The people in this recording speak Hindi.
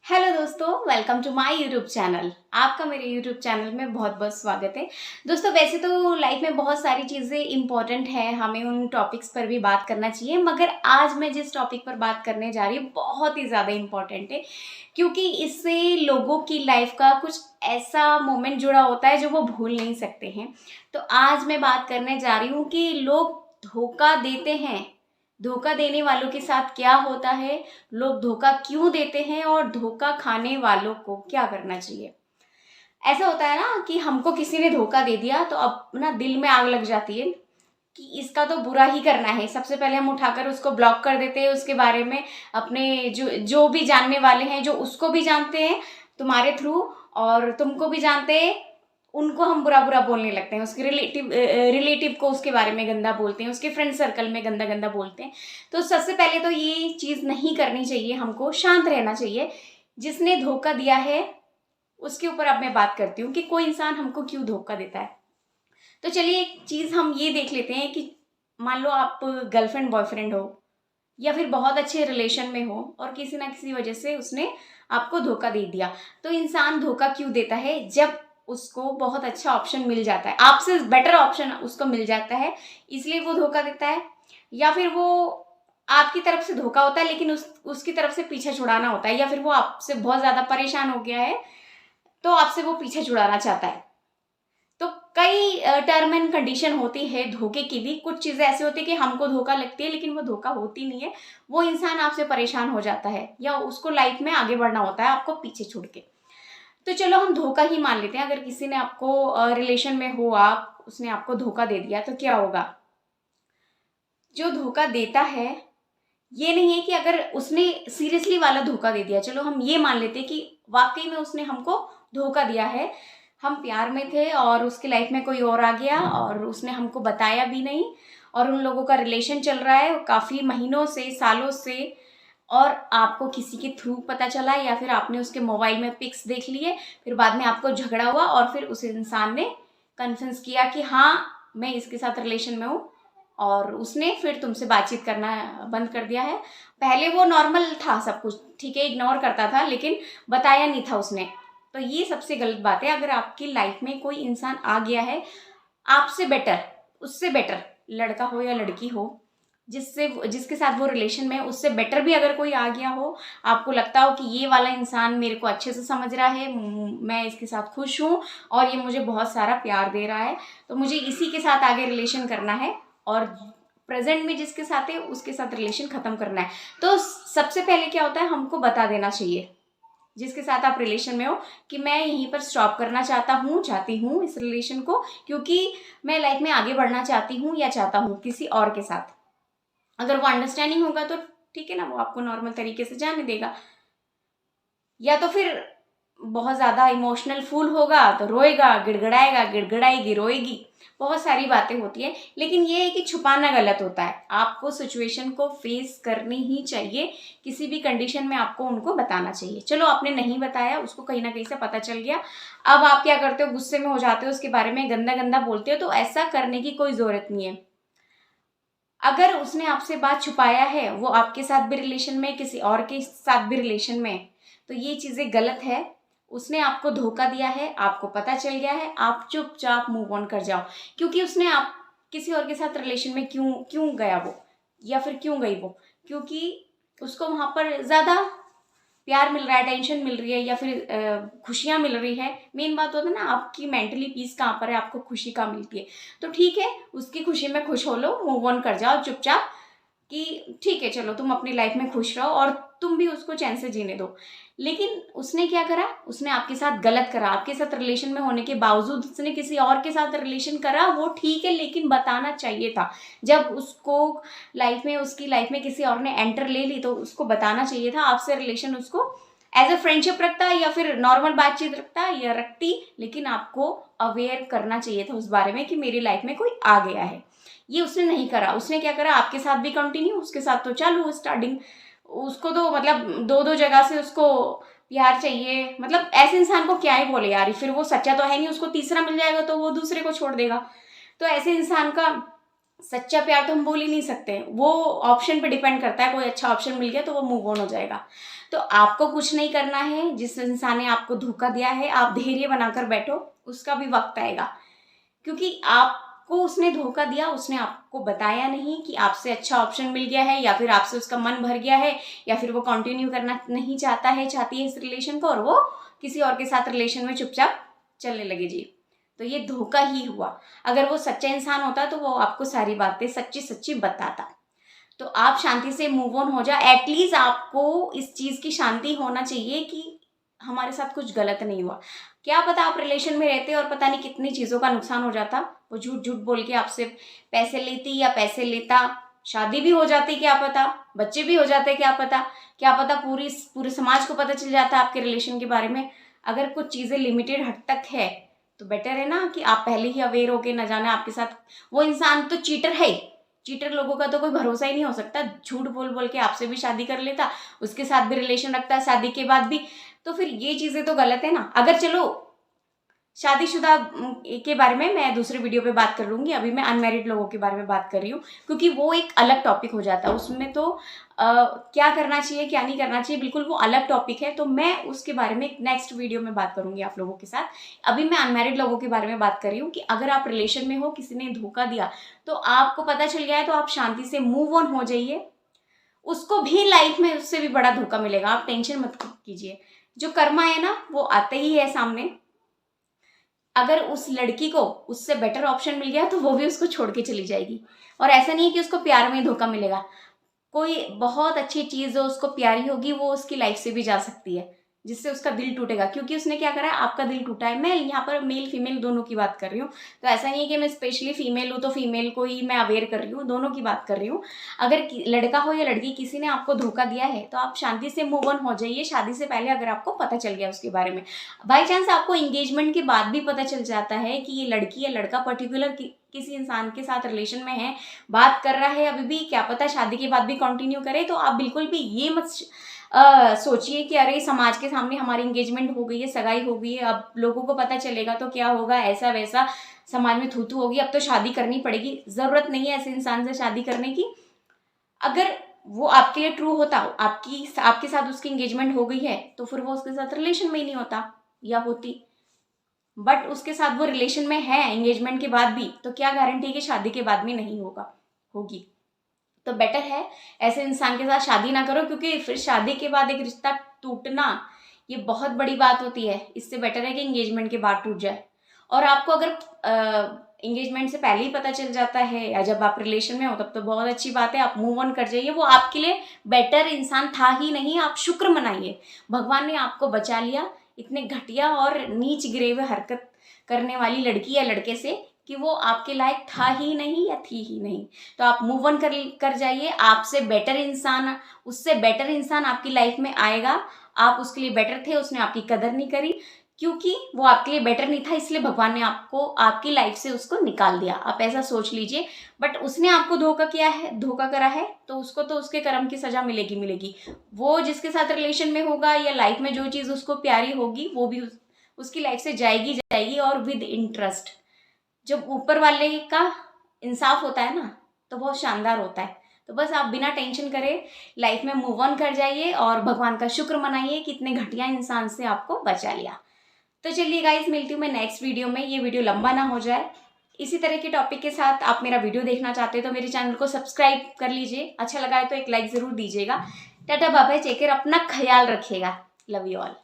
हेलो दोस्तों, welcome to my YouTube channel. आपका मेरे यूट्यूब चैनल में बहुत बहुत स्वागत है। दोस्तों, वैसे तो लाइफ में बहुत सारी चीज़ें इंपॉर्टेंट है, हमें उन टॉपिक्स पर भी बात करना चाहिए, मगर आज मैं जिस टॉपिक पर बात करने जा रही हूँ बहुत ही ज़्यादा इम्पॉर्टेंट है, क्योंकि इससे लोगों की लाइफ का कुछ ऐसा मोमेंट जुड़ा होता है जो वो भूल नहीं सकते हैं। तो आज मैं बात करने जा रही हूँ कि लोग धोखा देते हैं, धोखा देने वालों के साथ क्या होता है, लोग धोखा क्यों देते हैं और धोखा खाने वालों को क्या करना चाहिए। ऐसा होता है ना कि हमको किसी ने धोखा दे दिया तो अब ना दिल में आग लग जाती है कि इसका तो बुरा ही करना है। सबसे पहले हम उठाकर उसको ब्लॉक कर देते हैं, उसके बारे में अपने जो जो भी जानने वाले हैं, जो उसको भी जानते हैं तुम्हारे थ्रू और तुमको भी जानते हैं, उनको हम बुरा बुरा बोलने लगते हैं। उसके रिलेटिव को उसके बारे में गंदा बोलते हैं, उसके फ्रेंड सर्कल में गंदा गंदा बोलते हैं। तो सबसे पहले तो ये चीज़ नहीं करनी चाहिए, हमको शांत रहना चाहिए। जिसने धोखा दिया है उसके ऊपर अब मैं बात करती हूँ कि कोई इंसान हमको क्यों धोखा देता है। तो चलिए एक चीज़ हम ये देख लेते हैं कि मान लो आप गर्लफ्रेंड बॉयफ्रेंड हो या फिर बहुत अच्छे रिलेशन में हो और किसी ना किसी वजह से उसने आपको धोखा दे दिया। तो इंसान धोखा क्यों देता है? जब उसको बहुत अच्छा ऑप्शन मिल जाता है, आपसे बेटर ऑप्शन उसको मिल जाता है, इसलिए वो धोखा देता है। या फिर वो आपकी तरफ से धोखा होता है लेकिन उसकी तरफ से पीछा छुड़ाना होता है, या फिर वो आपसे बहुत ज़्यादा परेशान हो गया है तो आपसे वो पीछा छुड़ाना चाहता है। तो कई टर्म एंड कंडीशन होती है धोखे की भी। कुछ चीज़ें ऐसी होती है कि हमको धोखा लगती है लेकिन वो धोखा होती नहीं है, वो इंसान आपसे परेशान हो जाता है या उसको लाइफ में आगे बढ़ना होता है आपको पीछे छोड़ के। तो चलो हम धोखा ही मान लेते हैं। अगर किसी ने आपको रिलेशन में हो आप, उसने आपको धोखा दे दिया तो क्या होगा? जो धोखा देता है, ये नहीं है कि अगर उसने सीरियसली वाला धोखा दे दिया, चलो हम ये मान लेते हैं कि वाकई में उसने हमको धोखा दिया है, हम प्यार में थे और उसकी लाइफ में कोई और आ गया और उसने हमको बताया भी नहीं और उन लोगों का रिलेशन चल रहा है काफ़ी महीनों से, सालों से, और आपको किसी के थ्रू पता चला या फिर आपने उसके मोबाइल में पिक्स देख लिए, फिर बाद में आपको झगड़ा हुआ और फिर उस इंसान ने कन्फेस किया कि हाँ मैं इसके साथ रिलेशन में हूँ और उसने फिर तुमसे बातचीत करना बंद कर दिया है। पहले वो नॉर्मल था, सब कुछ ठीक है, इग्नोर करता था लेकिन बताया नहीं था उसने। तो ये सबसे गलत बात है। अगर आपकी लाइफ में कोई इंसान आ गया है आपसे बेटर, उससे बेटर, लड़का हो या लड़की हो, जिससे जिसके साथ वो रिलेशन में है उससे बेटर भी अगर कोई आ गया हो, आपको लगता हो कि ये वाला इंसान मेरे को अच्छे से समझ रहा है, मैं इसके साथ खुश हूँ और ये मुझे बहुत सारा प्यार दे रहा है, तो मुझे इसी के साथ आगे रिलेशन करना है और प्रेजेंट में जिसके साथ है उसके साथ रिलेशन खत्म करना है। तो सबसे पहले क्या होता है, हमको बता देना चाहिए जिसके साथ आप रिलेशन में हो कि मैं यहीं पर स्टॉप करना चाहती हूँ इस रिलेशन को, क्योंकि मैं लाइफ में आगे बढ़ना चाहती हूँ या चाहता हूँ किसी और के साथ। अगर वो अंडरस्टैंडिंग होगा तो ठीक है ना, वो आपको नॉर्मल तरीके से जाने देगा। या तो फिर बहुत ज़्यादा इमोशनल फूल होगा तो रोएगा, गिड़गिड़ाएगा, गिड़गिड़ाएगी, रोएगी, बहुत सारी बातें होती हैं। लेकिन ये है कि छुपाना गलत होता है, आपको सिचुएशन को फेस करनी ही चाहिए, किसी भी कंडीशन में आपको उनको बताना चाहिए। चलो आपने नहीं बताया, उसको कहीं ना कहीं से पता चल गया, अब आप क्या करते हो, गुस्से में हो जाते हो, उसके बारे में गंदा गंदा बोलते हो, तो ऐसा करने की कोई ज़रूरत नहीं है। अगर उसने आपसे बात छुपाया है, वो आपके साथ भी रिलेशन में, किसी और के साथ भी रिलेशन में, तो ये चीज़ें गलत है। उसने आपको धोखा दिया है, आपको पता चल गया है, आप चुपचाप मूव ऑन कर जाओ। क्योंकि उसने आप किसी और के साथ रिलेशन में क्यों क्यों गया वो, या फिर क्यों गई वो? क्योंकि उसको वहाँ पर ज़्यादा प्यार मिल रहा है, टेंशन मिल रही है, या फिर खुशियाँ मिल रही है। मेन बात होता है ना, आपकी मेंटली पीस कहाँ पर है, आपको खुशी कहाँ मिलती है। तो ठीक है, उसकी खुशी में खुश हो लो, मूव ऑन कर जाओ चुपचाप कि ठीक है चलो तुम अपनी लाइफ में खुश रहो और तुम भी उसको चैन से जीने दो। लेकिन उसने क्या करा, उसने आपके साथ गलत करा, आपके साथ रिलेशन में होने के बावजूद उसने किसी और के साथ रिलेशन करा, वो ठीक है लेकिन बताना चाहिए था। जब उसको लाइफ में, उसकी लाइफ में किसी और ने एंटर ले ली तो उसको बताना चाहिए था। आपसे रिलेशन उसको एज अ फ्रेंडशिप रखता या फिर नॉर्मल बातचीत रखता या रखती, लेकिन आपको अवेयर करना चाहिए था उस बारे में कि मेरी लाइफ में कोई आ गया है। ये उसने नहीं करा। उसने क्या करा, आपके साथ भी कंटिन्यू, उसके साथ तो चालू स्टार्टिंग, उसको तो मतलब दो दो जगह से उसको प्यार चाहिए। मतलब ऐसे इंसान को क्या ही बोले यार, फिर वो सच्चा तो है नहीं, उसको तीसरा मिल जाएगा तो वो दूसरे को छोड़ देगा। तो ऐसे इंसान का सच्चा प्यार तो हम बोल ही नहीं सकते, वो ऑप्शन पे डिपेंड करता है। कोई अच्छा ऑप्शन मिल गया तो वो मूव ऑन हो जाएगा। तो आपको कुछ नहीं करना है। जिस इंसान ने आपको धोखा दिया है, आप धैर्य बनाकर बैठो, उसका भी वक्त आएगा। क्योंकि आपको उसने धोखा दिया, उसने आपको बताया नहीं कि आपसे अच्छा ऑप्शन मिल गया है, या फिर आपसे उसका मन भर गया है, या फिर वो कंटिन्यू करना नहीं चाहता है, चाहती है इस रिलेशन को, और वो किसी और के साथ रिलेशन में चुपचाप चलने लगे जी। तो ये धोखा ही हुआ। अगर वो सच्चा इंसान होता तो वो आपको सारी बातें सच्ची सच्ची बताता। तो आप शांति से मूव ऑन हो जाए। एटलीस्ट आपको इस चीज़ की शांति होना चाहिए कि हमारे साथ कुछ गलत नहीं हुआ। क्या पता आप रिलेशन में रहते और पता नहीं कितनी चीज़ों का नुकसान हो जाता। वो झूठ झूठ बोल के आपसे पैसे लेती या पैसे लेता, शादी भी हो जाती, क्या पता बच्चे भी हो जाते, क्या पता पूरे समाज को पता चल जाता आपके रिलेशन के बारे में। अगर कुछ चीज़ें लिमिटेड हद तक है तो बेटर है ना कि आप पहले ही अवेयर होके, न जाने आपके साथ वो इंसान तो चीटर है ही। चीटर लोगों का तो कोई भरोसा ही नहीं हो सकता। झूठ बोल बोल के आपसे भी शादी कर लेता, उसके साथ भी रिलेशन रखता है शादी के बाद भी। तो फिर ये चीज़ें तो गलत है ना। अगर चलो शादीशुदा के बारे में मैं दूसरे वीडियो पे बात कर लूँगी, अभी मैं अनमैरिड लोगों के बारे में बात कर रही हूँ, क्योंकि वो एक अलग टॉपिक हो जाता है। उसमें तो क्या करना चाहिए क्या नहीं करना चाहिए, बिल्कुल वो अलग टॉपिक है। तो मैं उसके बारे में नेक्स्ट वीडियो में बात करूँगी आप लोगों के साथ। अभी मैं अनमैरिड लोगों के बारे में बात कर रही हूँ कि अगर आप रिलेशन में हो, किसी ने धोखा दिया, तो आपको पता चल गया है, तो आप शांति से मूव ऑन हो जाइए। उसको भी लाइफ में उससे भी बड़ा धोखा मिलेगा, आप टेंशन मत कीजिए। जो कर्मा है ना वो आते ही है सामने। अगर उस लड़की को उससे बेटर ऑप्शन मिल गया तो वो भी उसको छोड़ के चली जाएगी। और ऐसा नहीं है कि उसको प्यार में ही धोखा मिलेगा। कोई बहुत अच्छी चीज़ जो उसको प्यारी होगी वो उसकी लाइफ से भी जा सकती है, जिससे उसका दिल टूटेगा। क्योंकि उसने क्या करा है, आपका दिल टूटा है। मैं यहाँ पर मेल फीमेल दोनों की बात कर रही हूँ। तो ऐसा नहीं है कि मैं स्पेशली फीमेल हूँ तो फीमेल को ही मैं अवेयर कर रही हूँ, दोनों की बात कर रही हूँ। अगर लड़का हो या लड़की, किसी ने आपको धोखा दिया है तो आप शांति से मूव ऑन हो जाइए। शादी से पहले अगर आपको पता चल गया उसके बारे में, बाई चांस आपको एंगेजमेंट के बाद भी पता चल जाता है कि ये लड़की या लड़का पर्टिकुलर किसी इंसान के साथ रिलेशन में है, बात कर रहा है अभी भी, क्या पता शादी के बाद भी कंटिन्यू करे, तो आप बिल्कुल भी ये मत सोचिए कि अरे समाज के सामने हमारी एंगेजमेंट हो गई है, सगाई हो गई है, अब लोगों को पता चलेगा तो क्या होगा, ऐसा वैसा समाज में थू थू होगी, अब तो शादी करनी पड़ेगी। ज़रूरत नहीं है ऐसे इंसान से शादी करने की। अगर वो आपके लिए ट्रू होता, आपके साथ उसकी एंगेजमेंट हो गई है, तो फिर वो उसके साथ रिलेशन में ही नहीं होता या होती। बट उसके साथ वो रिलेशन में है एंगेजमेंट के बाद भी, तो क्या गारंटी है कि शादी के बाद में नहीं होगी। तो बेटर है ऐसे इंसान के साथ शादी ना करो, क्योंकि फिर शादी के बाद एक रिश्ता टूटना ये बहुत बड़ी बात होती है। इससे बेटर है कि एंगेजमेंट के बाद टूट जाए। और आपको अगर एंगेजमेंट से पहले ही पता चल जाता है या जब आप रिलेशन में हो, तब तो बहुत अच्छी बात है, आप मूव ऑन कर जाइए। वो आपके लिए बेटर इंसान था ही नहीं, आप शुक्र मनाइए, भगवान ने आपको बचा लिया इतने घटिया और नीच गिरे हुए हरकत करने वाली लड़की या लड़के से, कि वो आपके लायक था ही नहीं या थी ही नहीं। तो आप मूव ऑन कर जाइए। आपसे बेटर इंसान, उससे बेटर इंसान आपकी लाइफ में आएगा। आप उसके लिए बेटर थे, उसने आपकी कदर नहीं करी, क्योंकि वो आपके लिए बेटर नहीं था, इसलिए भगवान ने आपको आपकी लाइफ से उसको निकाल दिया। आप ऐसा सोच लीजिए। बट उसने आपको धोखा करा है, तो उसको तो उसके कर्म की सजा मिलेगी। वो जिसके साथ रिलेशन में होगा या लाइफ में जो चीज़ उसको प्यारी होगी, वो भी उसकी लाइफ से जाएगी और विद इंटरेस्ट। जब ऊपर वाले का इंसाफ होता है ना, तो बहुत शानदार होता है। तो बस आप बिना टेंशन करे लाइफ में मूव ऑन कर जाइए और भगवान का शुक्र मनाइए कि इतने घटिया इंसान से आपको बचा लिया। तो चलिए गाइस, मिलती हूँ मैं नेक्स्ट वीडियो में। ये वीडियो लंबा ना हो जाए। इसी तरह के टॉपिक के साथ आप मेरा वीडियो देखना चाहते हो तो मेरे चैनल को सब्सक्राइब कर लीजिए। अच्छा लगा है तो एक लाइक ज़रूर दीजिएगा। Tata bye bye, take care, अपना ख्याल रखिएगा। Love you all.